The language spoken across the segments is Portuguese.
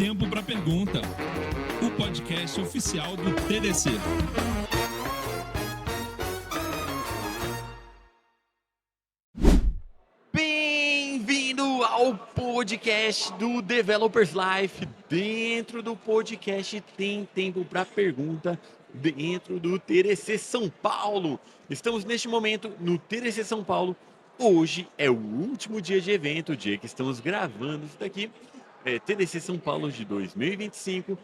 Tempo para Pergunta, o podcast oficial do TDC. Bem-vindo ao podcast do Developers Life. Dentro do podcast tem Tempo para Pergunta, dentro do TDC São Paulo. Estamos neste momento no TDC São Paulo. Hoje é o último dia de evento, o dia que estamos gravando isso daqui. TDC São Paulo de 2025.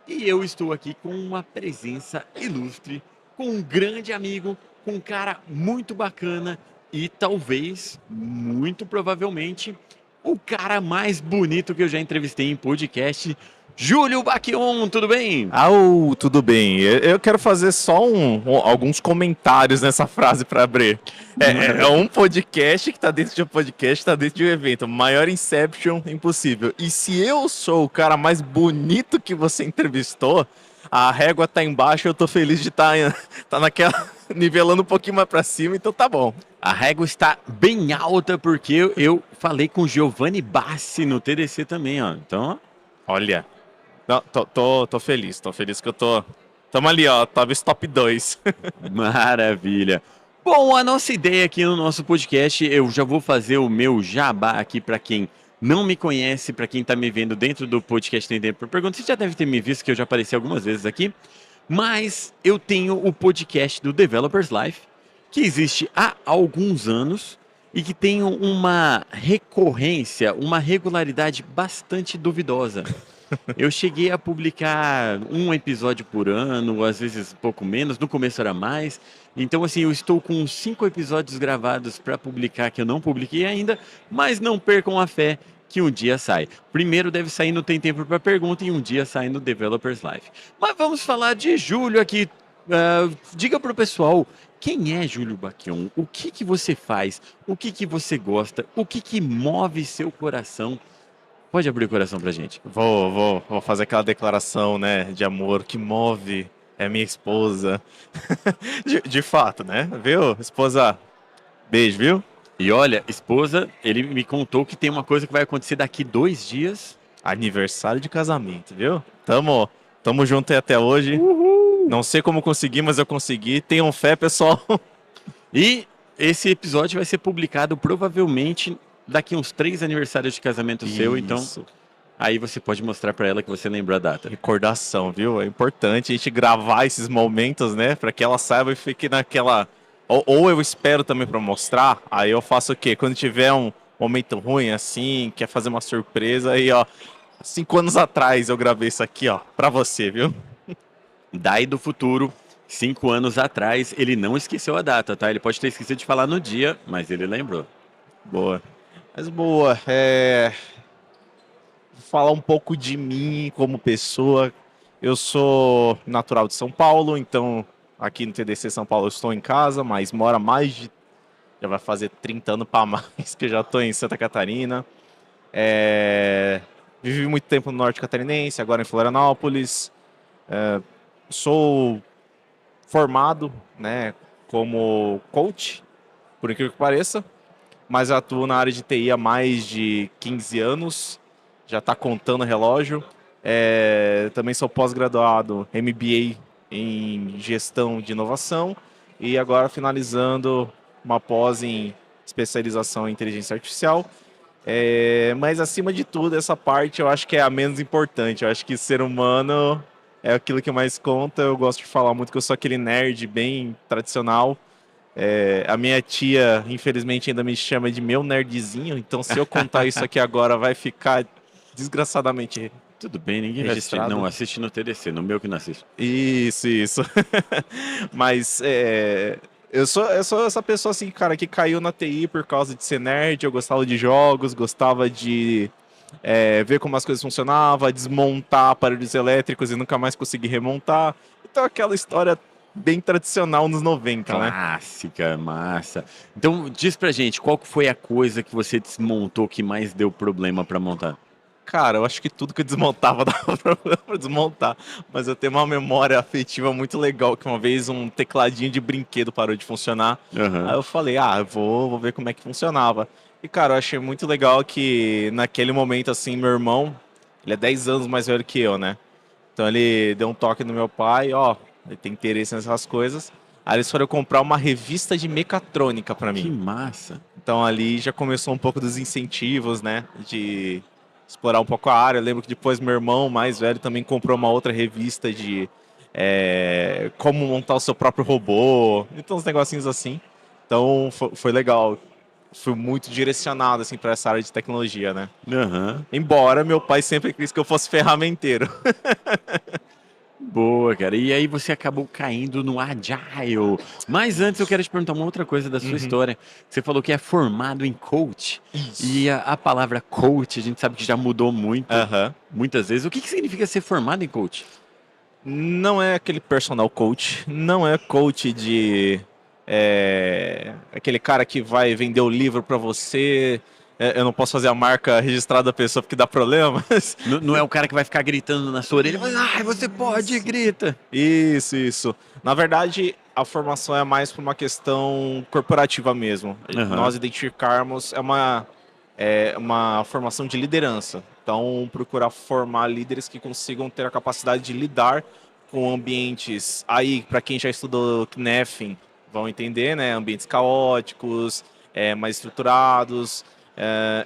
E eu estou aqui com uma presença ilustre, com um grande amigo, com um cara muito bacana e talvez, muito provavelmente, o cara mais bonito que eu já entrevistei em podcast, Júlio Bacchion, tudo bem? Tudo bem. Eu quero fazer só alguns comentários nessa frase para abrir. É um podcast que tá dentro de um podcast, tá dentro de um evento. Maior Inception impossível. E se eu sou o cara mais bonito que você entrevistou, a régua tá embaixo, eu tô feliz de tá naquela, nivelando um pouquinho mais para cima, então tá bom. A régua está bem alta porque eu falei com o Giovanni Bassi no TDC também, ó. Então, olha... Não, tô feliz que eu tô... Tamo ali, ó, talvez top 2. Maravilha. Bom, a nossa ideia aqui no nosso podcast, eu já vou fazer o meu jabá aqui para quem não me conhece, para quem tá me vendo dentro do podcast Tem Tempo para Pergunta. Você já deve ter me visto, que eu já apareci algumas vezes aqui. Mas eu tenho o podcast do Developers Life, que existe há alguns anos e que tem uma recorrência, uma regularidade bastante duvidosa. Eu cheguei a publicar um episódio por ano, às vezes um pouco menos, no começo era mais. Então, assim, eu estou com 5 episódios gravados para publicar que eu não publiquei ainda, mas não percam a fé que um dia sai. Primeiro deve sair no Tem Tempo para Pergunta e um dia sai no Developers Life. Mas vamos falar de Júlio aqui. Diga para o pessoal, quem é Júlio Bacchion? O que você faz? O que você gosta? O que move seu coração? Pode abrir o coração pra gente. Vou fazer aquela declaração, né, de amor que move é minha esposa. de fato, né? Viu? Esposa, beijo, viu? E olha, esposa, ele me contou que tem uma coisa que vai acontecer daqui 2 dias. Aniversário de casamento, viu? Tamo junto aí até hoje. Uhul. Não sei como consegui, mas eu consegui. Tenham fé, pessoal. E esse episódio vai ser publicado provavelmente daqui uns 3 aniversários de casamento seu, então aí você pode mostrar pra ela que você lembrou a data. Recordação, viu? É importante a gente gravar esses momentos, né? Pra que ela saiba e fique naquela... Ou eu espero também pra mostrar, aí eu faço o quê? Quando tiver um momento ruim, assim, quer fazer uma surpresa, aí, ó, 5 anos atrás eu gravei isso aqui, ó, pra você, viu? Dai do futuro, 5 anos atrás, ele não esqueceu a data, tá? Ele pode ter esquecido de falar no dia, mas ele lembrou. Boa. Mas boa, falar um pouco de mim como pessoa. Eu sou natural de São Paulo, então aqui no TDC São Paulo eu estou em casa, mas moro há já vai fazer 30 anos para mais, que eu já estou em Santa Catarina. Vivi muito tempo no Norte Catarinense, agora em Florianópolis. Sou formado, né, como coach, por incrível que pareça. Mas atuo na área de TI há mais de 15 anos, já está contando o relógio. Também sou pós-graduado MBA em Gestão de Inovação e agora finalizando uma pós em especialização em Inteligência Artificial. Mas acima de tudo, essa parte eu acho que é a menos importante. Eu acho que ser humano é aquilo que mais conta. Eu gosto de falar muito que eu sou aquele nerd bem tradicional. A minha tia, infelizmente, ainda me chama de meu nerdzinho, então se eu contar isso aqui agora vai ficar desgraçadamente tudo bem, ninguém vai assistir. Não, assiste no TDC, no meu que não assiste. Isso. Mas eu sou essa pessoa assim, cara, que caiu na TI por causa de ser nerd. Eu gostava de jogos, gostava de ver como as coisas funcionavam, desmontar aparelhos elétricos e nunca mais conseguir remontar. Então aquela história bem tradicional nos 90, né? Clássica, massa. Então, diz pra gente, qual foi a coisa que você desmontou que mais deu problema pra montar? Cara, eu acho que tudo que eu desmontava dava problema pra desmontar. Mas eu tenho uma memória afetiva muito legal, que uma vez um tecladinho de brinquedo parou de funcionar. Uhum. Aí eu falei, vou ver como é que funcionava. E, cara, eu achei muito legal que naquele momento, assim, meu irmão, Ele é 10 anos mais velho que eu, né? Então ele deu um toque no meu pai, ó, ele tem interesse nessas coisas. Aí eles foram comprar uma revista de mecatrônica pra Que mim. massa. Então ali já começou um pouco dos incentivos, né? De explorar um pouco a área. Eu lembro que depois meu irmão mais velho também comprou uma outra revista de como montar o seu próprio robô. Então uns negocinhos assim. Então foi legal. Fui muito direcionado assim para essa área de tecnologia, né? Aham. Embora meu pai sempre quis que eu fosse ferramenteiro. Boa, cara. E aí você acabou caindo no Agile. Mas antes eu quero te perguntar uma outra coisa da sua Uhum. história. Você falou que é formado em coach. E Isso. a palavra coach, a gente sabe que já mudou muito, Aham. muitas vezes. O que significa ser formado em coach? Não é aquele personal coach, não é coach de aquele cara que vai vender o livro para você. Eu não posso fazer a marca registrada da pessoa porque dá problema. Mas Não é o cara que vai ficar gritando na sua orelha, mas, ai, você pode, grita. isso. Na verdade, a formação é mais por uma questão corporativa mesmo. Aham, Nós identificarmos é uma formação de liderança. Então, procurar formar líderes que consigam ter a capacidade de lidar com ambientes. Aí, para quem já estudou Knefin, vão entender, né? Ambientes caóticos, mais estruturados.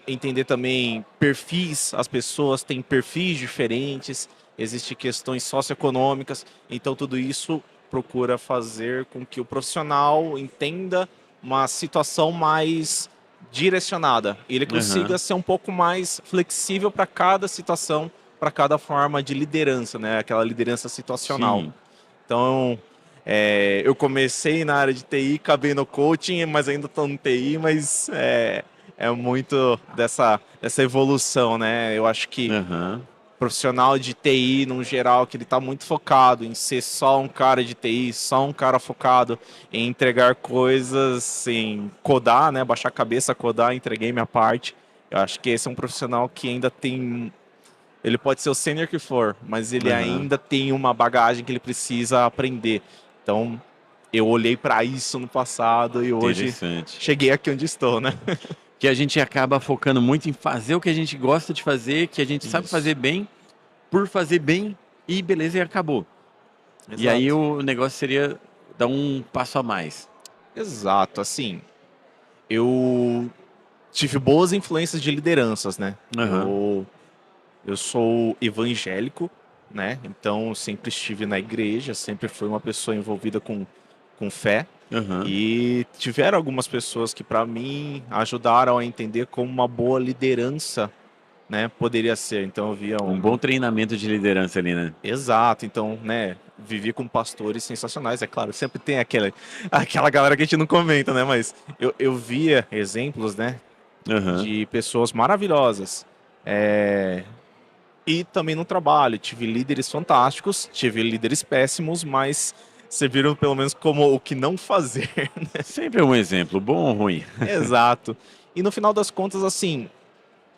Entender também perfis, as pessoas têm perfis diferentes, existem questões socioeconômicas, então tudo isso procura fazer com que o profissional entenda uma situação mais direcionada. Ele aham. consiga ser um pouco mais flexível para cada situação, para cada forma de liderança, né? Aquela liderança situacional. Sim. Então, eu comecei na área de TI, acabei no coaching, mas ainda estou no TI, mas é muito dessa evolução, né? Eu acho que Aham. profissional de TI, no geral, que ele está muito focado em ser só um cara de TI, só um cara focado em entregar coisas, em codar, né? Baixar a cabeça, codar, entreguei minha parte. Eu acho que esse é um profissional que ainda tem. Ele pode ser o sênior que for, mas ele Aham. ainda tem uma bagagem que ele precisa aprender. Então, eu olhei para isso no passado e hoje Interessante. cheguei aqui onde estou, né? Que a gente acaba focando muito em fazer o que a gente gosta de fazer, que a gente sabe Isso. fazer bem, por fazer bem, e beleza, e acabou. E aí Exato. o negócio seria dar um passo a mais. Exato. Assim, eu tive boas influências de lideranças, né? Aham, Eu sou evangélico, né? Então, sempre estive na igreja, sempre fui uma pessoa envolvida com fé. aham. E tiveram algumas pessoas que, para mim, ajudaram a entender como uma boa liderança, né, poderia ser. Então, eu via Um bom treinamento de liderança ali, né? Exato, então, né, vivi com pastores sensacionais, é claro, sempre tem aquela galera que a gente não comenta, né, mas eu via exemplos, né, Aham. de pessoas maravilhosas. É, E também no trabalho, tive líderes fantásticos, tive líderes péssimos, mas serviram pelo menos como o que não fazer. Sempre é um exemplo, bom ou ruim. Exato. E no final das contas, assim,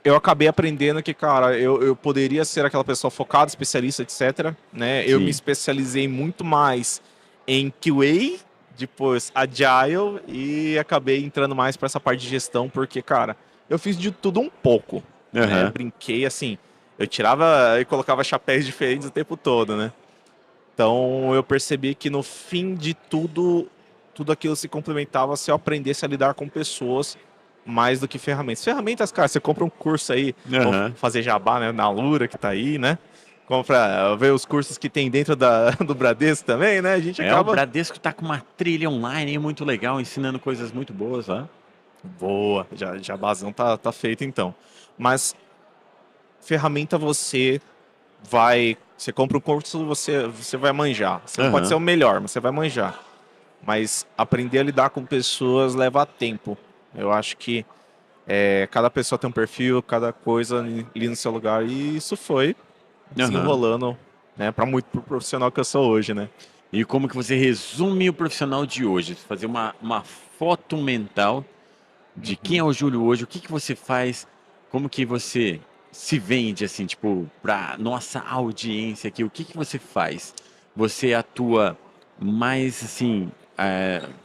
eu acabei aprendendo que, cara, eu poderia ser aquela pessoa focada, especialista, etc. Né? Eu me Sim. especializei muito mais em QA, depois Agile e acabei entrando mais para essa parte de gestão, porque, cara, eu fiz de tudo um pouco, né? Aham. Brinquei assim, eu tirava e colocava chapéus diferentes o tempo todo, né? Então eu percebi que no fim de tudo, tudo aquilo se complementava se eu aprendesse a lidar com pessoas mais do que ferramentas. Ferramentas, cara, você compra um curso aí, vou Aham. fazer jabá, né, na Lura que tá aí, né? Compra, ver os cursos que tem dentro do Bradesco também, né? A gente O acaba. Bradesco tá com uma trilha online aí muito legal, ensinando coisas muito boas lá. Boa, jabazão tá feito então. Mas ferramenta você compra um curso, você vai manjar. Você não pode ser Aham. o melhor, mas você vai manjar. Mas aprender a lidar com pessoas leva tempo. Eu acho que cada pessoa tem um perfil, cada coisa ali no seu lugar. E isso foi Aham. desenrolando, né, para muito pro profissional que eu sou hoje, né? E como que você resume o profissional de hoje? Fazer uma foto mental de quem é Uhum. o Júlio hoje, o que que você faz, como que você se vende, assim, tipo, pra nossa audiência aqui, o que que você faz? Você atua mais, assim,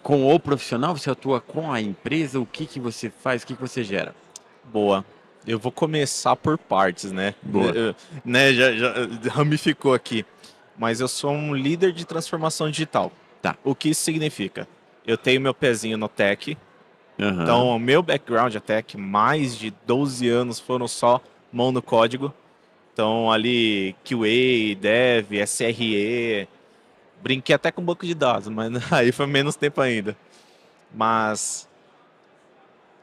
com o profissional? Você atua com a empresa? O que que você faz? O que que você gera? Boa. Eu vou começar por partes, né? Boa. Né, já ramificou aqui. Mas eu sou um líder de transformação digital. Tá. O que isso significa? Eu tenho meu pezinho no tech. Aham. Então, o meu background é tech, mais de 12 anos foram só mão no código. Então, ali, QA, Dev, SRE, brinquei até com banco de dados, mas aí foi menos tempo ainda. Mas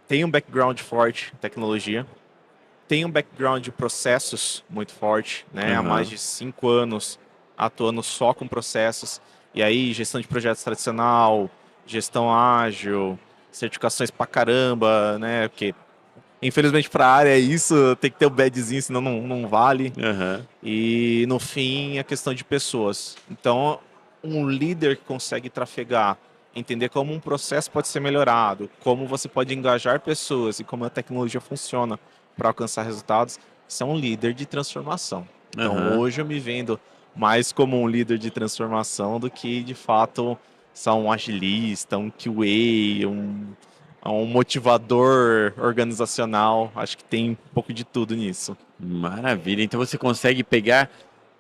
tenho um background forte em tecnologia, tenho um background de processos muito forte, né? Há mais Aham. de 5 anos atuando só com processos. E aí, gestão de projetos tradicional, gestão ágil, certificações pra caramba, né? Porque, infelizmente, para a área é isso, tem que ter o badzinho, senão não vale. Aham. E, no fim, a questão de pessoas. Então, um líder que consegue trafegar, entender como um processo pode ser melhorado, como você pode engajar pessoas e como a tecnologia funciona para alcançar resultados, isso é um líder de transformação. Então, Aham. hoje eu me vendo mais como um líder de transformação do que, de fato, só um agilista, um QA, um motivador organizacional. Acho que tem um pouco de tudo nisso. Maravilha. Então você consegue pegar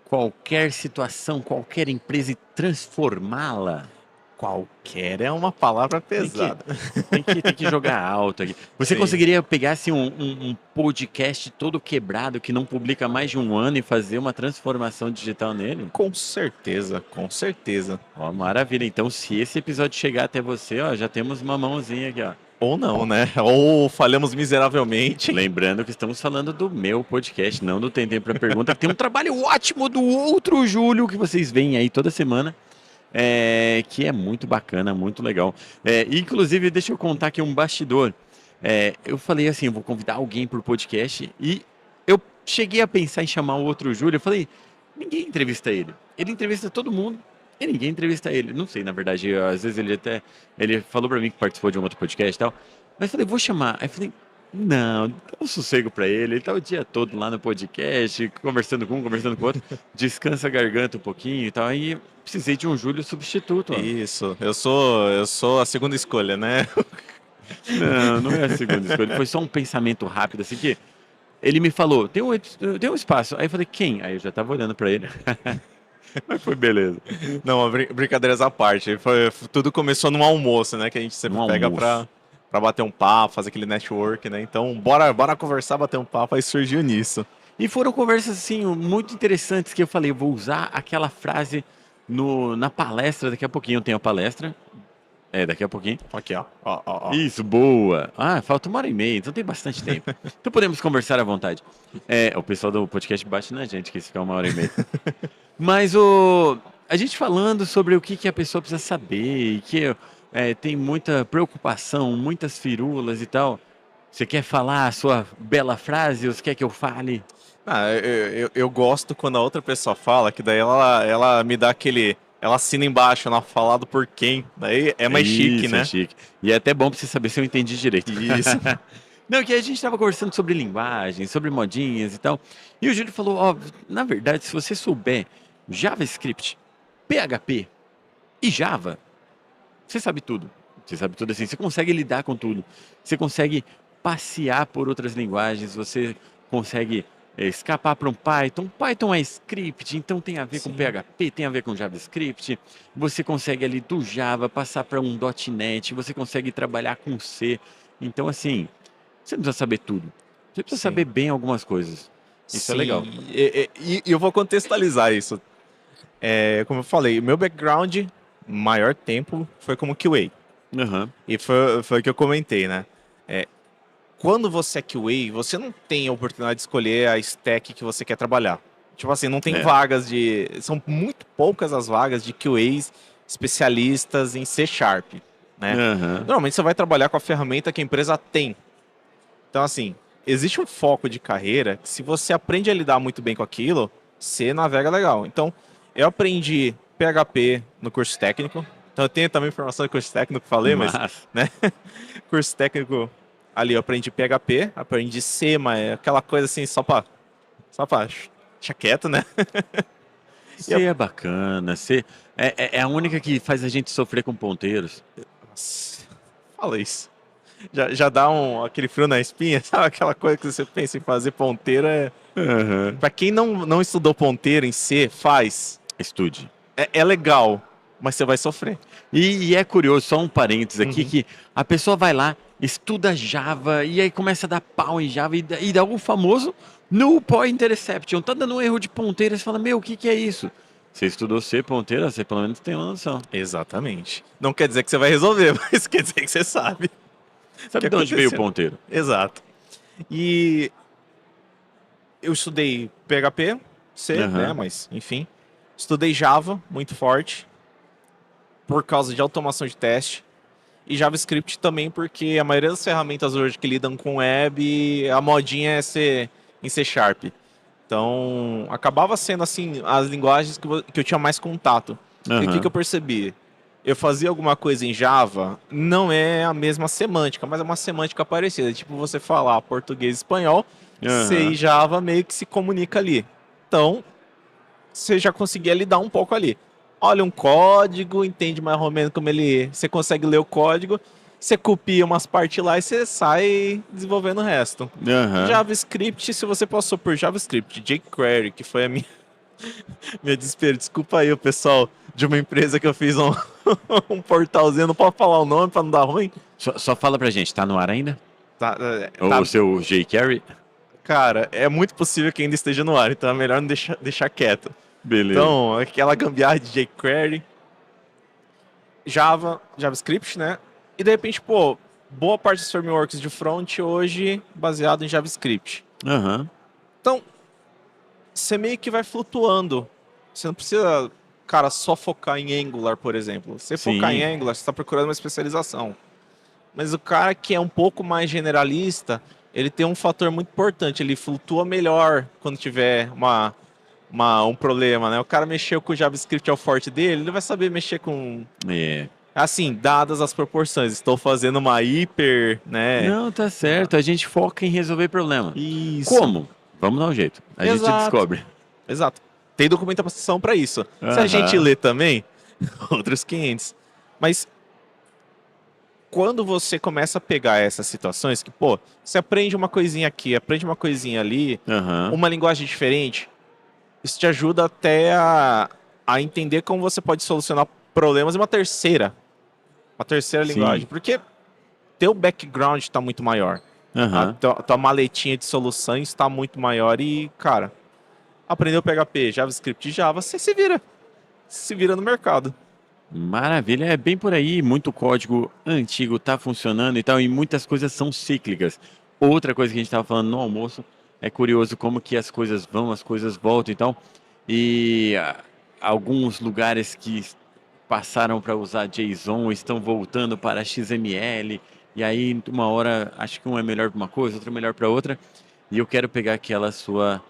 qualquer situação, qualquer empresa e transformá-la. Qualquer é uma palavra Tem que, pesada. tem que jogar alto aqui. Você Sim. conseguiria pegar assim, um podcast todo quebrado que não publica há mais de um ano e fazer uma transformação digital nele? Com certeza, com certeza. Ó, maravilha. Então, se esse episódio chegar até você, ó, já temos uma mãozinha aqui, ó. Ou não, né? Ou falhamos miseravelmente. Lembrando que estamos falando do meu podcast, não do Tem Tempo pra Pergunta, que tem um trabalho ótimo do outro Júlio que vocês veem aí toda semana. Que é muito bacana, muito legal. Inclusive, deixa eu contar aqui um bastidor. Eu falei assim, eu vou convidar alguém para o podcast e eu cheguei a pensar em chamar o outro Júlio. Eu falei, ninguém entrevista ele. Ele entrevista todo mundo e ninguém entrevista ele. Não sei, na verdade, às vezes ele falou para mim que participou de um outro podcast e tal. Mas eu falei, vou chamar. Aí eu falei, não, dá um sossego para ele. Ele tá o dia todo lá no podcast, conversando com um, conversando com o outro. Descansa a garganta um pouquinho e tal. Aí precisei de um Júlio substituto, ó. Isso, eu sou a segunda escolha, né? Não, não é a segunda escolha. Foi só um pensamento rápido, assim, que ele me falou, tem um espaço. Aí eu falei, quem? Aí eu já tava olhando pra ele. Mas foi beleza. Não, brincadeiras à parte. Tudo começou num almoço, né? Que a gente sempre Num pega almoço. pra bater um papo, fazer aquele network, né? Então, bora conversar, bater um papo, aí surgiu nisso. E foram conversas, assim, muito interessantes que eu falei, eu vou usar aquela frase na palestra, daqui a pouquinho eu tenho a palestra. Daqui a pouquinho. Aqui, ó. Ó. Isso, boa. Ah, falta 1h30, então tem bastante tempo. Então podemos conversar à vontade. O pessoal do podcast bate na gente que se ficar 1h30. Mas a gente falando sobre o que a pessoa precisa saber, e que tem muita preocupação, muitas firulas e tal. Você quer falar a sua bela frase ou você quer que eu fale? Eu gosto quando a outra pessoa fala, que daí ela me dá aquele. Ela assina embaixo, ela falado por quem. Daí é mais chique, Isso, é né? chique. E é até bom pra você saber se eu entendi direito. Isso. Não, que a gente estava conversando sobre linguagem, sobre modinhas e tal. E o Júlio falou, ó, na verdade, se você souber JavaScript, PHP e Java, você sabe tudo. Você sabe tudo assim, você consegue lidar com tudo. Você consegue passear por outras linguagens, você consegue escapar para um Python. Python é script, então tem a ver com Sim. PHP, tem a ver com JavaScript. Você consegue ali do Java passar para um .NET, você consegue trabalhar com C. Então, assim, você não precisa saber tudo. Você precisa Sim. saber bem algumas coisas. Isso é Sim, legal. E eu vou contextualizar isso. Como eu falei, o meu background, maior tempo, foi como QA. Aham. E foi o que eu comentei, né? Quando você é QA, você não tem a oportunidade de escolher a stack que você quer trabalhar. Tipo assim, não tem É. vagas de... São muito poucas as vagas de QAs especialistas em C Sharp, né? Aham. Normalmente você vai trabalhar com a ferramenta que a empresa tem. Então, assim, existe um foco de carreira que se você aprende a lidar muito bem com aquilo, você navega legal. Então, eu aprendi PHP no curso técnico. Então, eu tenho também formação de curso técnico, falei, mas, né? Curso técnico, ali eu aprendi PHP, aprendi C, mas é aquela coisa assim, só pra deixar quieto, né? C é bacana, C é a única que faz a gente sofrer com ponteiros. Nossa, fala isso. já dá aquele frio na espinha, sabe? Aquela coisa que você pensa em fazer ponteira. Aham. Pra quem não estudou ponteira em C, faz. Estude. É legal, mas você vai sofrer. E é curioso, só um parênteses aqui, Uhum. que a pessoa vai lá, estuda Java, e aí começa a dar pau em Java, e dá o famoso null point interception. Tá dando um erro de ponteira, você fala, meu, o que que é isso? Você estudou C ponteira, você pelo menos tem uma noção. Exatamente. Não quer dizer que você vai resolver, mas quer dizer que você sabe o que Sabe de onde veio o aconteceu. ponteiro? Exato. E eu estudei PHP, C, né? Aham. Mas, enfim. Estudei Java, muito forte, por causa de automação de teste. E JavaScript também, porque a maioria das ferramentas hoje que lidam com web, a modinha é ser em C Sharp. Então, acabava sendo assim as linguagens que eu tinha mais contato. E o que eu Aham. percebi? Eu fazia alguma coisa em Java, não é a mesma semântica, mas é uma semântica parecida. Tipo você falar português e espanhol, C e Aham. Java meio que se comunica ali. Então, você já conseguia lidar um pouco ali. Olha um código, entende mais ou menos como ele. Você consegue ler o código, você copia umas partes lá e você sai desenvolvendo o resto. Aham. JavaScript, se você passou por JavaScript, jQuery, que foi a minha, minha desespero. Desculpa aí o pessoal de uma empresa que eu fiz um portalzinho, não posso falar o nome para não dar ruim. Só fala pra gente, tá no ar ainda? Tá, O seu jQuery? cara, é muito possível que ainda esteja no ar, então é melhor não deixar quieto. Beleza. Então, aquela gambiarra de jQuery, JavaScript, né? E de repente, pô, boa parte dos frameworks de front hoje baseado em JavaScript. Aham. Então, você meio que vai flutuando. Você não precisa, cara, só focar em Angular, por exemplo. Você focar em Sim. Angular, você está procurando uma especialização. Mas o cara que é um pouco mais generalista, ele tem um fator muito importante. Ele flutua melhor quando tiver um problema, né? O cara mexeu com o JavaScript ao forte dele, ele vai saber mexer com. É. Assim, dadas as proporções. Estou fazendo uma hiper, né? Não, tá certo. A gente foca em resolver problema. Isso. Como? Vamos dar um jeito. A gente Exato. descobre. Exato. Tem documentação para isso. Se a gente Aham. lê também, outros 500. Mas quando você começa a pegar essas situações que, pô, você aprende uma coisinha aqui, aprende uma coisinha ali, Aham. uma linguagem diferente, isso te ajuda até a entender como você pode solucionar problemas em uma terceira linguagem. Sim. Porque teu background está muito maior. A Aham. tua maletinha de soluções está muito maior e, cara, aprendeu PHP, JavaScript e Java, você se vira. Se vira no mercado. Maravilha, é bem por aí, muito código antigo tá funcionando e tal, e muitas coisas são cíclicas. Outra coisa que a gente estava falando no almoço, é curioso como que as coisas vão, as coisas voltam e tal, e alguns lugares que passaram para usar JSON estão voltando para XML, e aí uma hora acho que um é melhor para uma coisa, outro é melhor para outra, e eu quero pegar aquela sua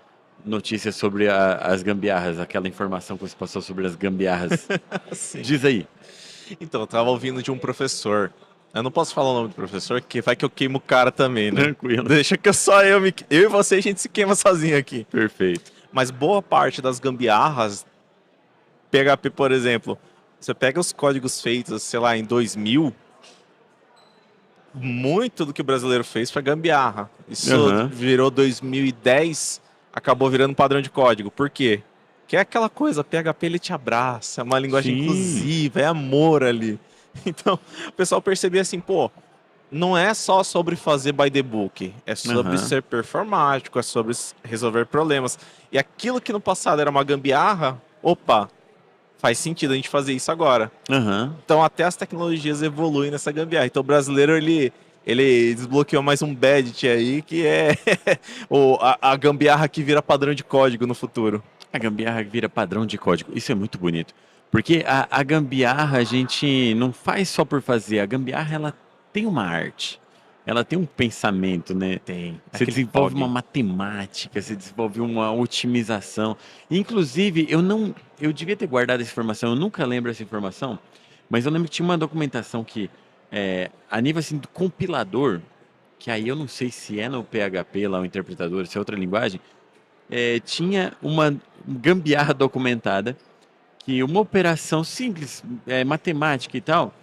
notícia sobre as gambiarras, aquela informação que você passou sobre as gambiarras. Sim. Diz aí. Então, eu tava ouvindo de um professor. Eu não posso falar o nome do professor, que vai que eu queimo o cara também, né? Tranquilo. Deixa que só eu e você a gente se queima sozinho aqui. Perfeito. Mas boa parte das gambiarras, PHP, por exemplo, você pega os códigos feitos, sei lá, em 2000, muito do que o brasileiro fez foi gambiarra. Isso Aham. virou 2010, acabou virando padrão de código. Por quê? Que é aquela coisa, PHP ele te abraça, é uma linguagem Sim. inclusiva, é amor ali. Então, o pessoal percebia assim, pô, não é só sobre fazer by the book, é sobre Aham. ser performático, é sobre resolver problemas. E aquilo que no passado era uma gambiarra, opa, faz sentido a gente fazer isso agora. Aham. Então até as tecnologias evoluem nessa gambiarra. Então o brasileiro ele desbloqueou mais um badge aí que é a gambiarra que vira padrão de código no futuro. A gambiarra vira padrão de código. Isso é muito bonito. Porque a gambiarra a gente não faz só por fazer. A gambiarra ela tem uma arte. Ela tem um pensamento, né? Tem Você aquele desenvolve uma POG. matemática, você desenvolve uma otimização. Inclusive, eu devia ter guardado essa informação, eu nunca lembro essa informação, mas eu lembro que tinha uma documentação que, a nível assim do compilador, que aí eu não sei se é no PHP lá o interpretador, se é outra linguagem, tinha uma gambiarra documentada que uma operação simples, matemática e tal,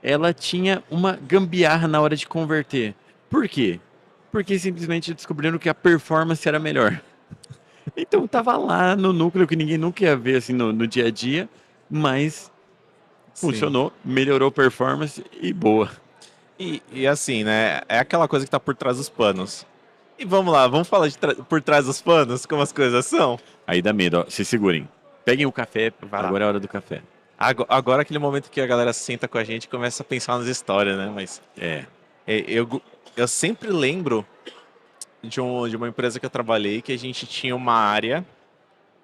ela tinha uma gambiarra na hora de converter. Por quê? Porque simplesmente descobriram que a performance era melhor. Então tava lá no núcleo que ninguém nunca ia ver assim no dia a dia, mas Sim. funcionou, melhorou a performance e boa. E assim, né? É aquela coisa que tá por trás dos panos. E vamos lá, vamos falar de por trás dos panos, como as coisas são? Aí dá medo, ó. Se segurem. Peguem o café, Vai lá. agora é a hora do café. Agora é aquele momento que a galera senta com a gente e começa a pensar nas histórias, né? Mas É. eu sempre lembro de uma empresa que eu trabalhei que a gente tinha uma área,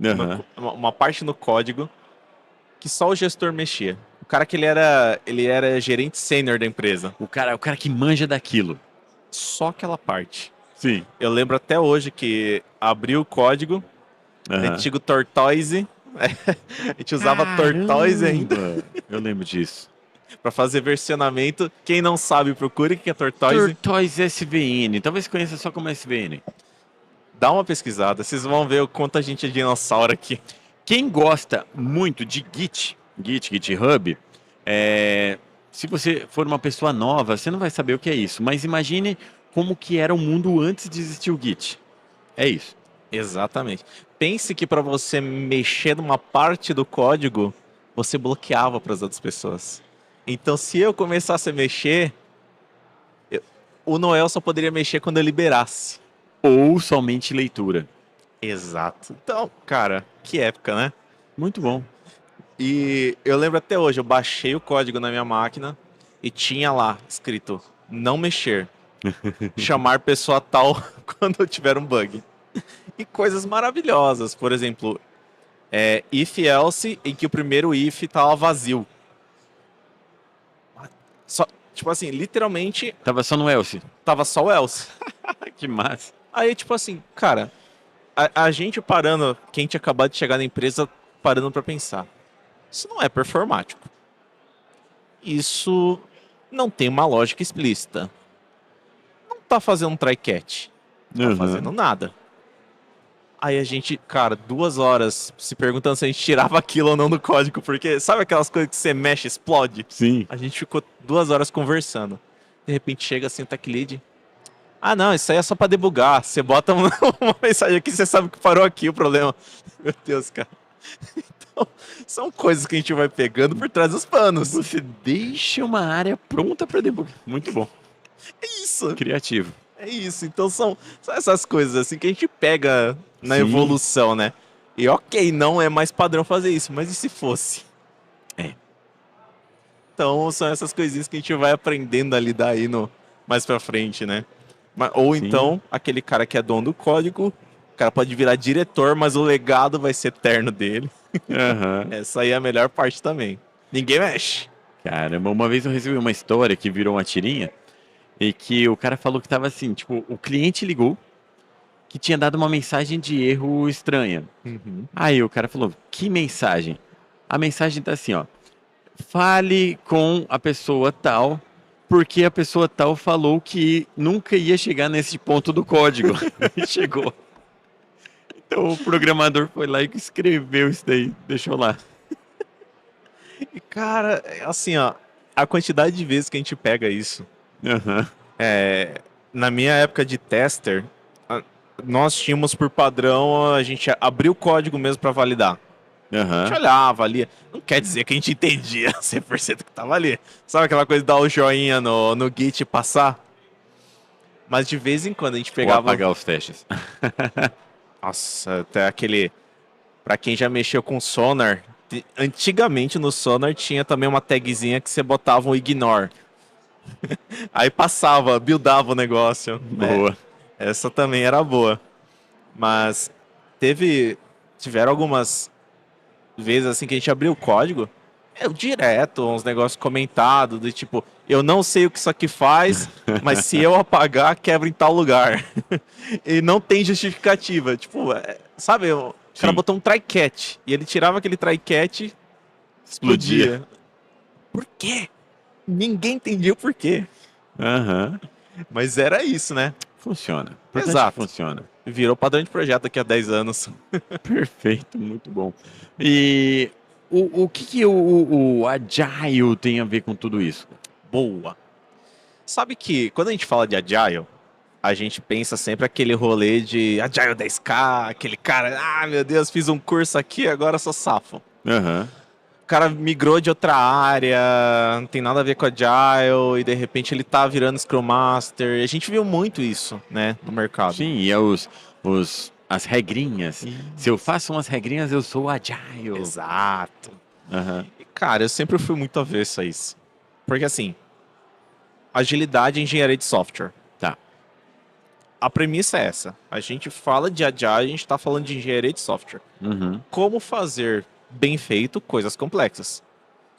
Aham. uma parte no código que só o gestor mexia. O cara que ele era gerente sênior da empresa. O cara que manja daquilo. Só aquela parte. Sim. Eu lembro até hoje que abriu o código, Aham. antigo Tortoise. A gente usava Tortoise ainda Caramba! Eu lembro disso. para fazer versionamento. Quem não sabe, procure o que é Tortoise. Tortoise SVN. Talvez conheça só como SVN. Dá uma pesquisada, vocês vão ver o quanto a gente é dinossauro aqui. Quem gosta muito de GitHub, se você for uma pessoa nova, você não vai saber o que é isso. Mas imagine como que era o mundo antes de existir o Git. É isso. Exatamente. Pense que para você mexer numa parte do código, você bloqueava para as outras pessoas. Então, se eu começasse a mexer, o Noel só poderia mexer quando eu liberasse. Ou somente leitura. Exato. Então, cara, que época, né? Muito bom. E eu lembro até hoje, eu baixei o código na minha máquina e tinha lá escrito não mexer, chamar pessoa tal quando tiver um bug. E coisas maravilhosas, por exemplo, if else em que o primeiro if tava vazio. Só, tipo assim, literalmente Tava só no else. tava só o else. Que massa. Aí, tipo assim, cara, a gente parando, quem tinha acabado de chegar na empresa, parando pra pensar. Isso não é performático. Isso não tem uma lógica explícita. Não tá fazendo um try catch. Não tá Aham. fazendo nada. Aí a gente, cara, 2 horas se perguntando se a gente tirava aquilo ou não do código, porque sabe aquelas coisas que você mexe, explode? Sim. A gente ficou 2 horas conversando. De repente chega assim o tech lead. Ah, não, isso aí é só pra debugar. Você bota uma mensagem aqui, você sabe que parou aqui o problema. Meu Deus, cara. Então, são coisas que a gente vai pegando por trás dos panos. Você deixa uma área pronta para debugar. Muito bom. É isso. Criativo. É isso. Então são essas coisas assim que a gente pega na Sim. evolução, né? E ok, não é mais padrão fazer isso, mas e se fosse? É. Então são essas coisinhas que a gente vai aprendendo a lidar aí mais pra frente, né? Ou Sim. então, aquele cara que é dono do código, o cara pode virar diretor, mas o legado vai ser eterno dele. Aham. Essa aí é a melhor parte também. Ninguém mexe. Caramba, uma vez eu recebi uma história que virou uma tirinha e que o cara falou que tava assim, tipo, o cliente ligou que tinha dado uma mensagem de erro estranha. Aí o cara falou, que mensagem? A mensagem tá assim, ó. Fale com a pessoa tal, porque a pessoa tal falou que nunca ia chegar nesse ponto do código. E chegou. Então o programador foi lá e escreveu isso daí, deixou lá. E, cara, assim, ó, a quantidade de vezes que a gente pega isso. Aham. Na minha época de tester, nós tínhamos por padrão a gente abrir o código mesmo para validar. A gente Aham. olhava ali. Não quer dizer que a gente entendia 100% que tava ali. Sabe aquela coisa de dar o joinha no Git e passar? Mas de vez em quando a gente Ou pegava. apagar os testes. Nossa, até aquele. Pra quem já mexeu com Sonar, antigamente no Sonar tinha também uma tagzinha que você botava um ignore. Aí passava, buildava o negócio. Boa. Essa também era boa. Mas tiveram algumas vezes assim que a gente abriu o código, direto, uns negócios comentados, do tipo, eu não sei o que isso aqui faz, mas se eu apagar, quebra em tal lugar. E não tem justificativa. Tipo, sabe, o cara Sim. botou um try catch, e ele tirava aquele try catch, explodia. Por quê? Ninguém entendia o porquê. Aham. Mas era isso, né? Funciona. Importante Exato. que funciona. Virou padrão de projeto daqui a 10 anos. Perfeito, muito bom. E o que o Agile tem a ver com tudo isso? boa. Sabe que quando a gente fala de Agile, a gente pensa sempre aquele rolê de Agile 10K, aquele cara, meu Deus, fiz um curso aqui, agora sou safo. Aham. O cara migrou de outra área, não tem nada a ver com Agile, e de repente ele tá virando Scrum Master. A gente viu muito isso, né, no mercado. Sim, e é as regrinhas. Se eu faço umas regrinhas, eu sou agile. Exato. Aham. E, cara, eu sempre fui muito avesso a isso. Porque, assim, agilidade é engenharia de software. Tá. A premissa é essa. A gente fala de Agile, a gente tá falando de engenharia de software. Uhum. Como fazer bem feito coisas complexas.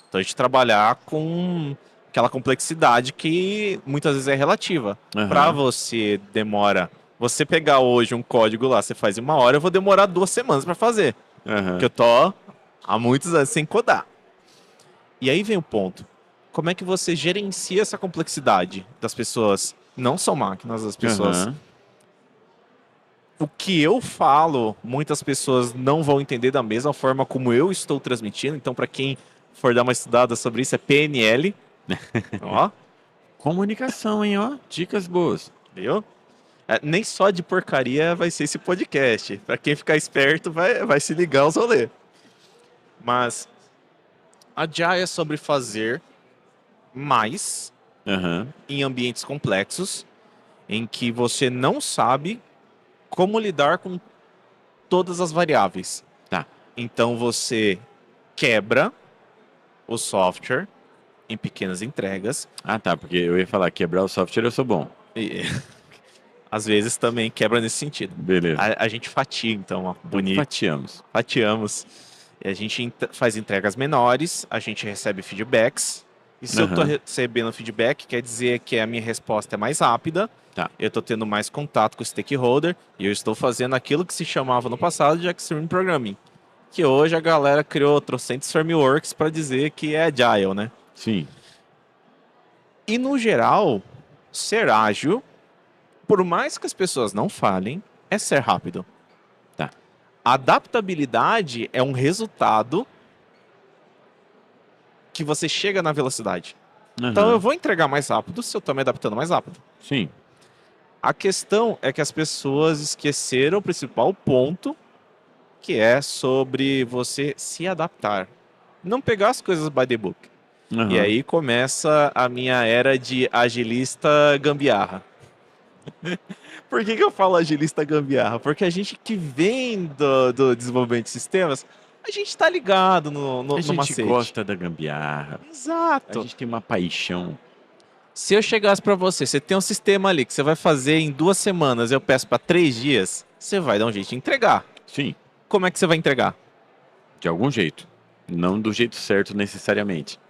Então, a gente trabalhar com aquela complexidade que muitas vezes é relativa. Aham. Para você demora... Você pegar hoje um código lá, você faz em 1 hora, eu vou demorar 2 semanas para fazer. Aham. Porque eu tô há muitos anos sem codar. E aí vem o ponto. Como é que você gerencia essa complexidade das pessoas? Não são máquinas, as pessoas. Aham. O que eu falo, muitas pessoas não vão entender da mesma forma como eu estou transmitindo. Então, para quem for dar uma estudada sobre isso, é PNL. Ó, Comunicação, hein, ó. Dicas boas. viu? Nem só de porcaria vai ser esse podcast. Para quem ficar esperto, vai se ligar aos rolês. Mas Agile é sobre fazer mais Aham. em ambientes complexos, em que você não sabe como lidar com todas as variáveis. Tá. Então você quebra o software em pequenas entregas Ah, tá, porque eu ia falar quebrar o software, eu sou bom. e às vezes também quebra nesse sentido. Beleza. A gente fatia, então, ó, bonito. Fatiamos. Fatiamos. E a gente faz entregas menores, a gente recebe feedbacks. E se eu estou Aham. recebendo feedback, quer dizer que a minha resposta é mais rápida, Tá. eu estou tendo mais contato com o stakeholder e eu estou fazendo aquilo que se chamava no passado de Extreme Programming. Que hoje a galera criou trocentos frameworks para dizer que é Agile, né? Sim. E no geral, ser ágil, por mais que as pessoas não falem, é ser rápido. Tá. Adaptabilidade é um resultado que você chega na velocidade. Então Aham. eu vou entregar mais rápido se eu estou me adaptando mais rápido. Sim. A questão é que as pessoas esqueceram o principal ponto, que é sobre você se adaptar. Não pegar as coisas by the book. Aham. E aí começa a minha era de agilista gambiarra. Por que eu falo agilista gambiarra? Porque a gente que vem do desenvolvimento de sistemas, a gente tá ligado no A gente macete. gosta da gambiarra. A Exato. gente tem uma paixão. Se eu chegasse pra você tem um sistema ali que você vai fazer em 2 semanas, eu peço pra 3 dias, você vai dar um jeito de entregar. Sim, Como é que você vai entregar? de algum jeito. Não do jeito certo necessariamente.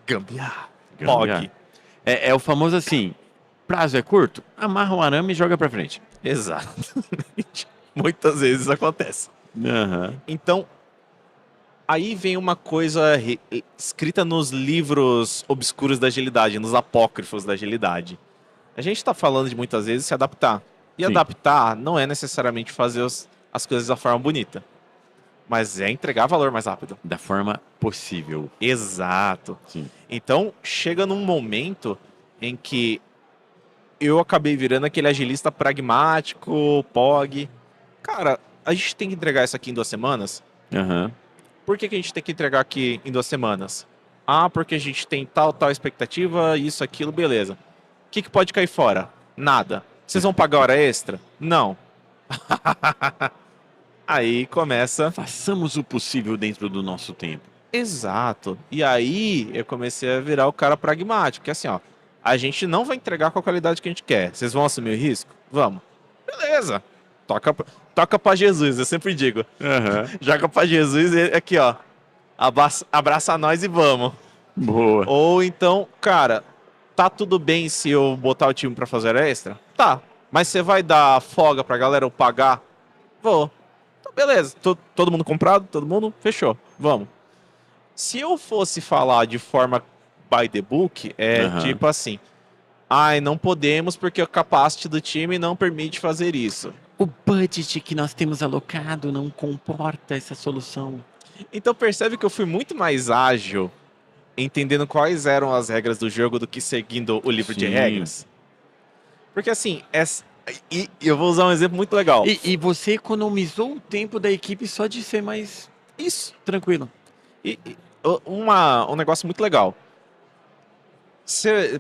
Gambiarra. Gambiarra. POG. É o famoso assim, prazo é curto, amarra um arame e joga pra frente. Exatamente. Muitas vezes acontece. Aham. Então, aí vem uma coisa escrita nos livros obscuros da agilidade, nos apócrifos da agilidade. A gente está falando de muitas vezes se adaptar. E Sim. adaptar não é necessariamente fazer as coisas da forma bonita, mas é entregar valor mais rápido. Da forma possível. Exato. Sim. Então, chega num momento em que eu acabei virando aquele agilista pragmático, POG. Cara, a gente tem que entregar isso aqui em 2 semanas? Aham. Por que a gente tem que entregar aqui em 2 semanas? Ah, porque a gente tem tal expectativa, isso, aquilo, beleza. O que pode cair fora? Nada. Vocês vão pagar hora extra? Não. Aí começa... Façamos o possível dentro do nosso tempo. Exato. E aí eu comecei a virar o cara pragmático, que é assim, ó, a gente não vai entregar com a qualidade que a gente quer. Vocês vão assumir o risco? Vamos. Beleza. Toca pra Jesus, eu sempre digo. Aham. Joga pra Jesus e aqui, ó. Abraça nós e vamos. Boa. Ou então, cara, tá tudo bem se eu botar o time pra fazer extra? Tá. Mas você vai dar folga pra galera ou pagar? Vou. Então, beleza. Todo mundo comprado? Todo mundo? Fechou. Vamos. Se eu fosse falar de forma by the book, Aham. tipo assim. Ai, não podemos porque o capacity do time não permite fazer isso. O budget que nós temos alocado não comporta essa solução. Então percebe que eu fui muito mais ágil entendendo quais eram as regras do jogo do que seguindo o livro de Sim. regras. Porque assim, e eu vou usar um exemplo muito legal. E você economizou o tempo da equipe só de ser mais Isso. tranquilo. Um negócio muito legal.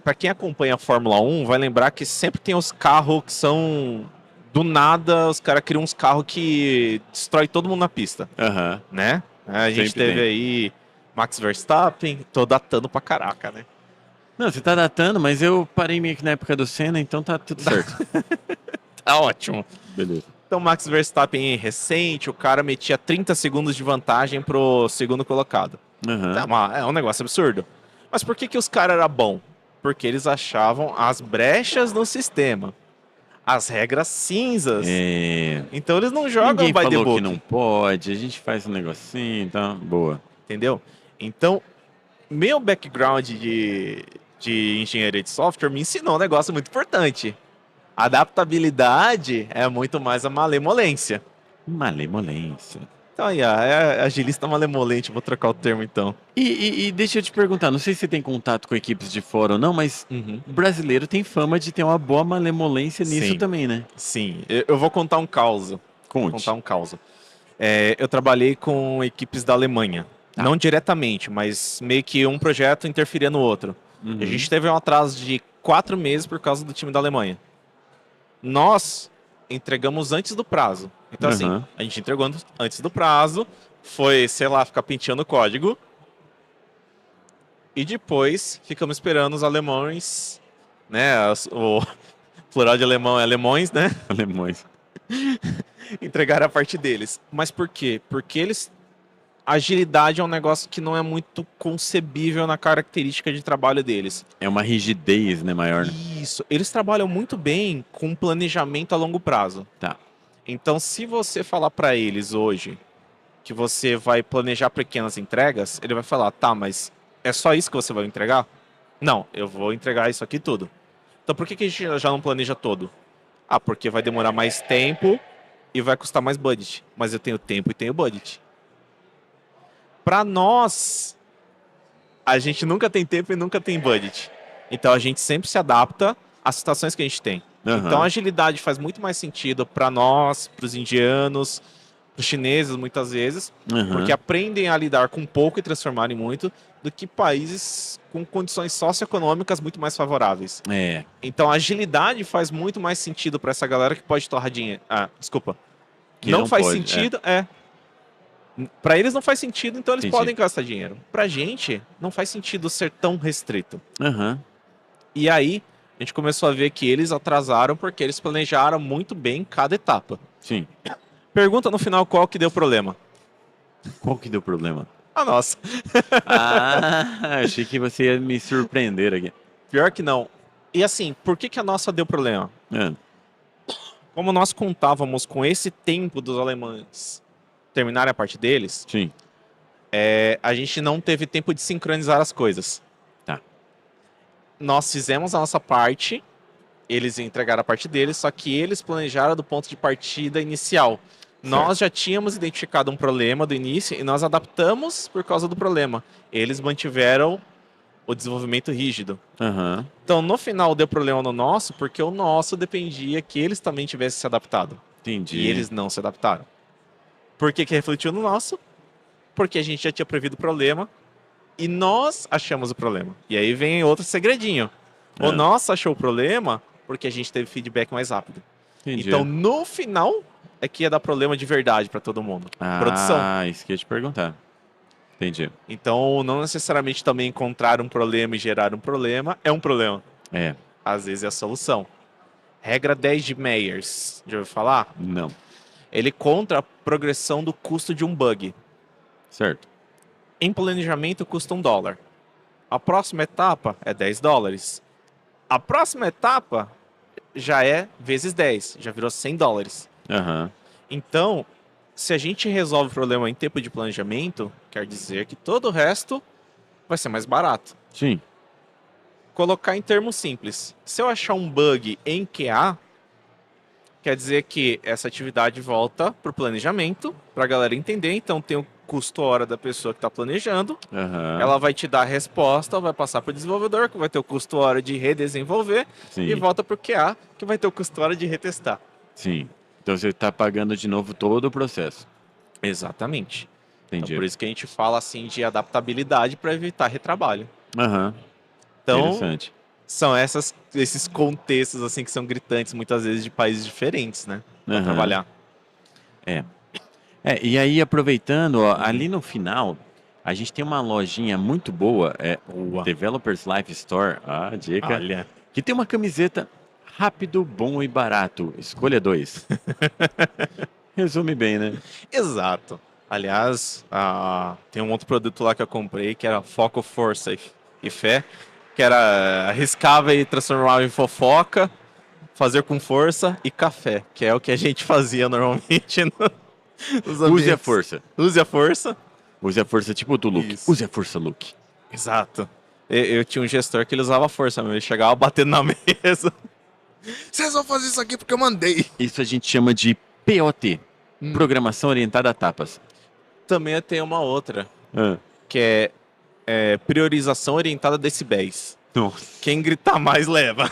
Para quem acompanha a Fórmula 1, vai lembrar que sempre tem os carros que são... Do nada, os caras criam uns carros que destrói todo mundo na pista, Aham. né? A gente Sempre teve tem. aí Max Verstappen, tô datando pra caraca, né? Não, você tá datando, mas eu parei meio que na época do Senna, então tá tudo certo. Tá ótimo. Beleza. Então, Max Verstappen recente, o cara metia 30 segundos de vantagem pro segundo colocado. Aham. É um negócio absurdo. Mas por que que os caras eram bons? Porque eles achavam as brechas no sistema. As regras cinzas. É... Então eles não jogam Ninguém by the falou book, que não pode, a gente faz um negocinho, então, boa. entendeu? Então, meu background de engenharia de software me ensinou um negócio muito importante. Adaptabilidade é muito mais a malemolência. Malemolência. Então aí, ó, é agilista malemolente, vou trocar o termo então. E deixa eu te perguntar, não sei se você tem contato com equipes de fora ou não, mas o brasileiro tem fama de ter uma boa malemolência nisso Sim. também, né? Sim, eu vou contar um caos. Conte. Eu trabalhei com equipes da Alemanha. Tá. Não diretamente, mas meio que um projeto interferia no outro. Uhum. A gente teve um atraso de 4 meses por causa do time da Alemanha. Nós entregamos antes do prazo. Então, assim, Uhum. a gente entregou antes do prazo, foi, sei lá, ficar penteando o código. E depois ficamos esperando os alemães, né? O plural de alemão é alemães, né? Alemães. Entregar a parte deles. Mas por quê? Porque eles. Agilidade é um negócio que não é muito concebível na característica de trabalho deles. É uma rigidez, né, maior. Né? Isso. Eles trabalham muito bem com planejamento a longo prazo. Tá. Então, se você falar para eles hoje que você vai planejar pequenas entregas, ele vai falar, tá, mas é só isso que você vai entregar? Não, eu vou entregar isso aqui tudo. Então, por que a gente já não planeja todo? Ah, porque vai demorar mais tempo e vai custar mais budget. Mas eu tenho tempo e tenho budget. Para nós, a gente nunca tem tempo e nunca tem budget. Então, a gente sempre se adapta às situações que a gente tem. Uhum. Então, a agilidade faz muito mais sentido para nós, para os indianos, para os chineses, muitas vezes, porque aprendem a lidar com pouco e transformar em muito, do que países com condições socioeconômicas muito mais favoráveis. É. Então, a agilidade faz muito mais sentido para essa galera que pode torrar dinheiro. Ah, desculpa. Que não faz pode, sentido, Para eles não faz sentido, então eles Entendi. podem gastar dinheiro. Pra gente, não faz sentido ser tão restrito. Aham. E aí, a gente começou a ver que eles atrasaram porque eles planejaram muito bem cada etapa. Sim. Pergunta no final qual que deu problema. Qual que deu problema? A nossa. Ah, achei que você ia me surpreender aqui. Pior que não. E assim, por que a nossa deu problema? Ah, Como nós contávamos com esse tempo dos alemães terminarem a parte deles, sim. a gente não teve tempo de sincronizar as coisas. Tá. Nós fizemos a nossa parte, eles entregaram a parte deles, só que eles planejaram do ponto de partida inicial. Nós já tínhamos identificado um problema do início e nós adaptamos por causa do problema. Eles mantiveram o desenvolvimento rígido. Aham. Então, no final, deu problema no nosso, porque o nosso dependia que eles também tivessem se adaptado. Entendi. E eles não se adaptaram. Por que refletiu no nosso? Porque a gente já tinha previsto o problema e nós achamos o problema. E aí vem outro segredinho. O nosso achou o problema porque a gente teve feedback mais rápido. Entendi. Então, no final, é que ia dar problema de verdade para todo mundo. Produção. Ah, isso que eu ia te perguntar. Entendi. Então, não necessariamente também encontrar um problema e gerar um problema é um problema. É. Às vezes é a solução. Regra 10 de Meyers. Já ouviu falar? Não. Ele conta a progressão do custo de um bug. Certo. Em planejamento custa $1. A próxima etapa é $10. A próxima etapa já é vezes 10, já virou $100. Aham. Então, se a gente resolve o problema em tempo de planejamento, quer dizer que todo o resto vai ser mais barato. Sim. Colocar em termos simples. Se eu achar um bug em QA, quer dizer que essa atividade volta para o planejamento, para a galera entender. Então, tem o custo hora da pessoa que está planejando, Aham. ela vai te dar a resposta, vai passar para o desenvolvedor, que vai ter o custo hora de redesenvolver, Sim. e volta para o QA, que vai ter o custo hora de retestar. Sim. Então você está pagando de novo todo o processo. Exatamente. Então, Entendi. por isso que a gente fala assim de adaptabilidade para evitar retrabalho. Aham. Então, Interessante. são esses contextos assim que são gritantes muitas vezes de países diferentes, né? Para Aham. trabalhar. E aí, aproveitando, ó, ali no final, a gente tem uma lojinha muito boa, Boa. Developers Life Store, dica, Olha, que tem uma camiseta rápido, bom e barato. Escolha 2. Resume bem, né? exato. Aliás, tem um outro produto lá que eu comprei que era Foco, Força e Fé, que era arriscava e transformava em fofoca, fazer com força e café, que é o que a gente fazia normalmente nos Use a ambientes. força. Use a força. Use a força tipo do Luke. Isso. Use a força, Luke. Exato. Eu tinha um gestor que ele usava força mesmo, ele chegava batendo na mesa. Vocês vão fazer isso aqui porque eu mandei. Isso a gente chama de POT, Programação Orientada a Tapas. Também tem uma outra, Ah, que é priorização orientada a decibéis. Nossa. Quem gritar mais leva.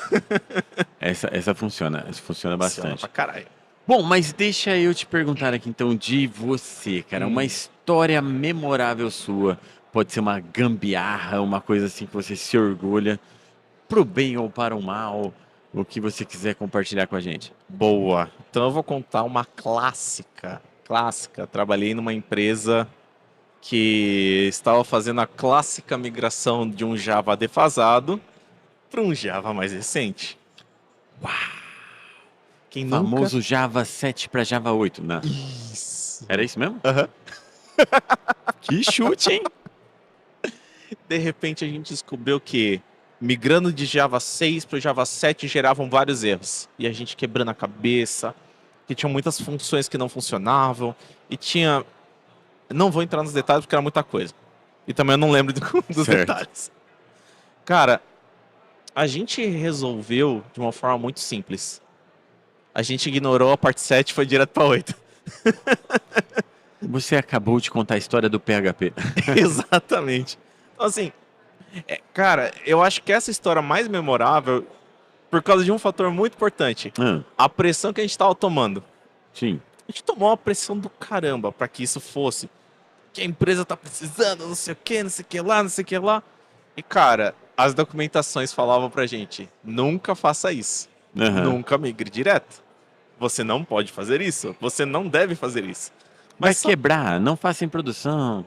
Essa funciona. Essa funciona bastante. Pra caralho. Bom, mas deixa eu te perguntar aqui então de você, cara. Uma história memorável sua. Pode ser uma gambiarra, uma coisa assim que você se orgulha, pro bem ou para o mal, o que você quiser compartilhar com a gente. Boa. Então eu vou contar uma clássica. Clássica. Trabalhei numa empresa que estava fazendo a clássica migração de um Java defasado para um Java mais recente. Uau! Quem nunca... Famoso Java 7 para Java 8, né? Isso. Era isso mesmo? Aham. Que chute, hein? De repente a gente descobriu que migrando de Java 6 para o Java 7 geravam vários erros. E a gente quebrando a cabeça, que tinha muitas funções que não funcionavam, e tinha... Não vou entrar nos detalhes porque era muita coisa. E também eu não lembro dos Certo. detalhes. Cara, a gente resolveu de uma forma muito simples. A gente ignorou a parte 7 e foi direto para 8. Você acabou de contar a história do PHP. Exatamente. Então, assim, cara, eu acho que essa história mais memorável por causa de um fator muito importante. Ah, A pressão que a gente estava tomando. sim. A gente tomou uma pressão do caramba para que isso fosse. Que a empresa tá precisando, não sei o que, não sei o que lá, não sei o que lá. E, cara, as documentações falavam pra gente, nunca faça isso. Aham. Nunca migre direto. Você não pode fazer isso. Você não deve fazer isso. Vai Mas, quebrar, não faça em produção.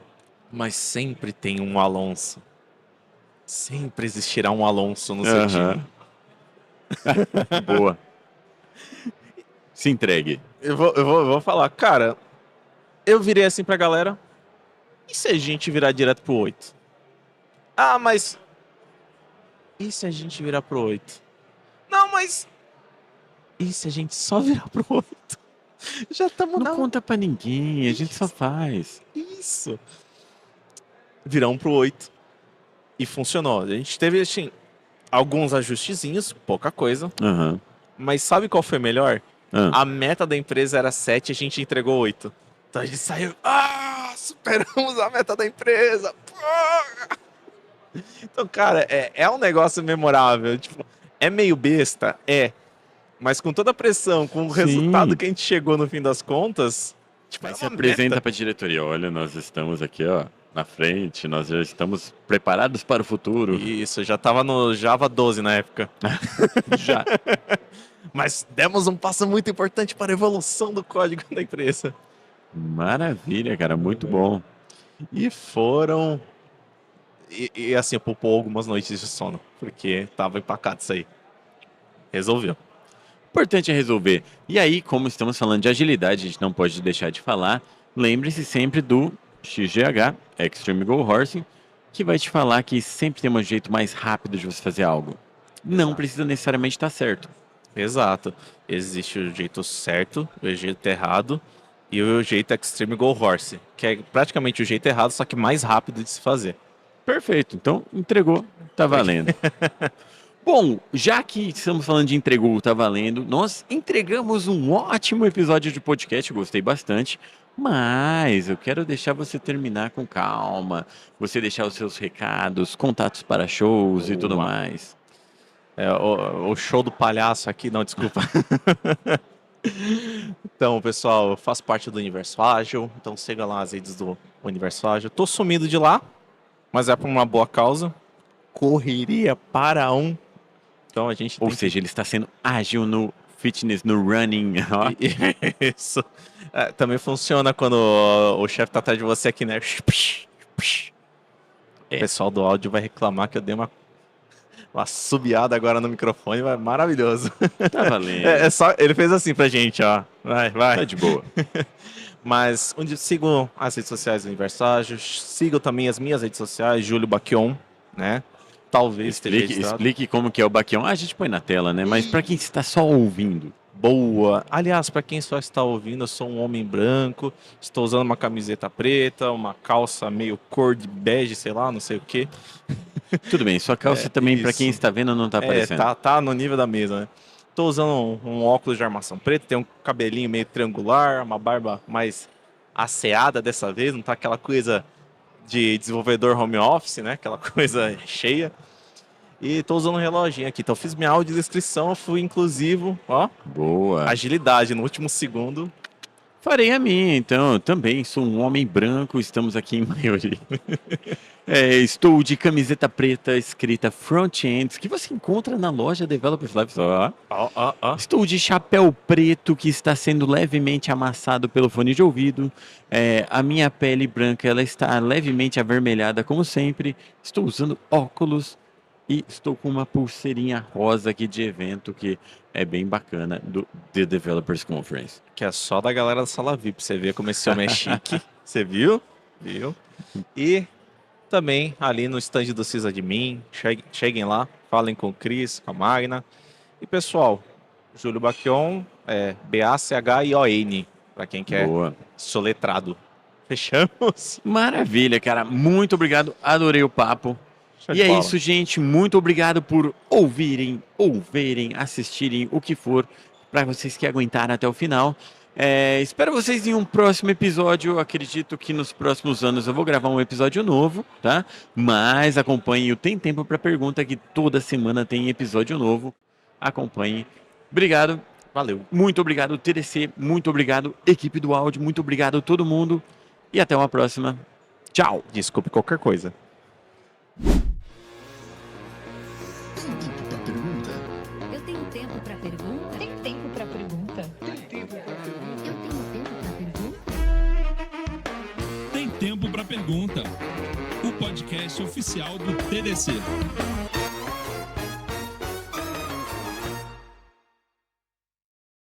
mas sempre tem um Alonso. Sempre existirá um Alonso no seu Aham. time. Boa. Se entregue. Eu vou falar, cara, eu virei assim pra galera. E se a gente virar direto pro 8? Ah, mas... E se a gente virar pro 8? Não, mas... E se a gente só virar pro 8? Já estamos Não na... conta pra ninguém, a gente só faz. Isso. Viramos pro 8. E funcionou. A gente teve, assim, alguns ajustezinhos, pouca coisa. Aham. Mas sabe qual foi melhor? Ah. A meta da empresa era 7 e a gente entregou 8. Então a gente saiu... superamos a meta da empresa! Então, cara, é um negócio memorável. Tipo, é meio besta? É. Mas com toda a pressão, com o Sim. resultado que a gente chegou no fim das contas... Tipo, Aí é se uma apresenta meta. pra diretoria. Olha, nós estamos aqui, ó, na frente, nós já estamos preparados para o futuro. Isso, eu já tava no Java 12 na época. Já. Mas demos um passo muito importante para a evolução do código da empresa. Maravilha, cara, muito bom. E foram... E assim, poupou algumas noites de sono, porque tava empacado isso aí. Resolveu. O importante é resolver. E aí, como estamos falando de agilidade, a gente não pode deixar de falar, lembre-se sempre do XGH, Extreme Go Horsing, que vai te falar que sempre tem um jeito mais rápido de você fazer algo. Não Exato. precisa necessariamente estar certo. Exato. Existe o jeito certo, o jeito errado e o jeito Extreme Go Horse, que é praticamente o jeito errado, só que mais rápido de se fazer. Perfeito, então entregou, tá valendo. Bom, já que estamos falando de entregou, tá valendo, nós entregamos um ótimo episódio de podcast, gostei bastante, Mas eu quero deixar você terminar com calma, você deixar os seus recados, contatos para shows e tudo Boa. mais. O show do palhaço aqui, não, desculpa. Então, pessoal, eu faço parte do Universo Ágil, então siga lá as redes do Universo Ágil. Tô sumido de lá, mas é por uma boa causa. Correria para um. Então a gente Ou tem seja, ele está sendo ágil no fitness, no running. Ó. Isso. Também funciona quando o chefe tá atrás de você aqui, né? O pessoal do áudio vai reclamar que eu dei uma subiada agora no microfone, vai maravilhoso. Tá valendo. Ele fez assim pra gente, ó. Vai. Tá de boa. Mas sigam as redes sociais do Universo Ágil, sigam também as minhas redes sociais, Júlio Baquion, né? Talvez esteja registrado. Explique como que é o Baquion. A gente põe na tela, né? Mas para quem está só ouvindo. Boa! Aliás, para quem só está ouvindo, eu sou um homem branco, estou usando uma camiseta preta, uma calça meio cor de bege, sei lá, não sei o que. Tudo bem, sua calça também, para quem isso. está vendo, não tá aparecendo. Tá no nível da mesa, né? Tô usando um óculos de armação preta, tem um cabelinho meio triangular, uma barba mais asseada dessa vez, não tá aquela coisa de desenvolvedor home office, né? Aquela coisa cheia. E tô usando um reloginho aqui. Então eu fiz minha audiodescrição, eu fui inclusivo, ó. Boa. Agilidade no último segundo. Farei a minha, então. Eu também sou um homem branco, estamos aqui em maioria. Estou de camiseta preta escrita Front-Ends, que você encontra na loja Developers Labs. Ó. Estou de chapéu preto que está sendo levemente amassado pelo fone de ouvido. A minha pele branca ela está levemente avermelhada, como sempre. Estou usando óculos e estou com uma pulseirinha rosa aqui de evento que é bem bacana do The Developers Conference. Que é só da galera da sala VIP. Você vê como esse homem é chique. Você viu? Viu? E também ali no stand do Sysadmin. Cheguem lá, falem com o Cris, com a Magna. E pessoal, Júlio Baquion, Bachion, para quem quer Boa. soletrado. Fechamos? Maravilha, cara. Muito obrigado. Adorei o papo. Show E de é bola. isso, gente. Muito obrigado por ouvirem, assistirem, o que for, para vocês que aguentaram até o final. Espero vocês em um próximo episódio. Acredito que nos próximos anos eu vou gravar um episódio novo, tá? Mas acompanhe o Tem Tempo para Pergunta, que toda semana tem episódio novo. Acompanhe. Obrigado. Valeu. Muito obrigado, TDC. Muito obrigado, equipe do áudio. Muito obrigado, todo mundo. E até uma próxima. Tchau. Desculpe qualquer coisa. Eu tenho tempo pra pergunta? Tem tempo pra pergunta? Eu tenho tempo pra pergunta? Tem Tempo para Pergunta, o podcast oficial do TDC.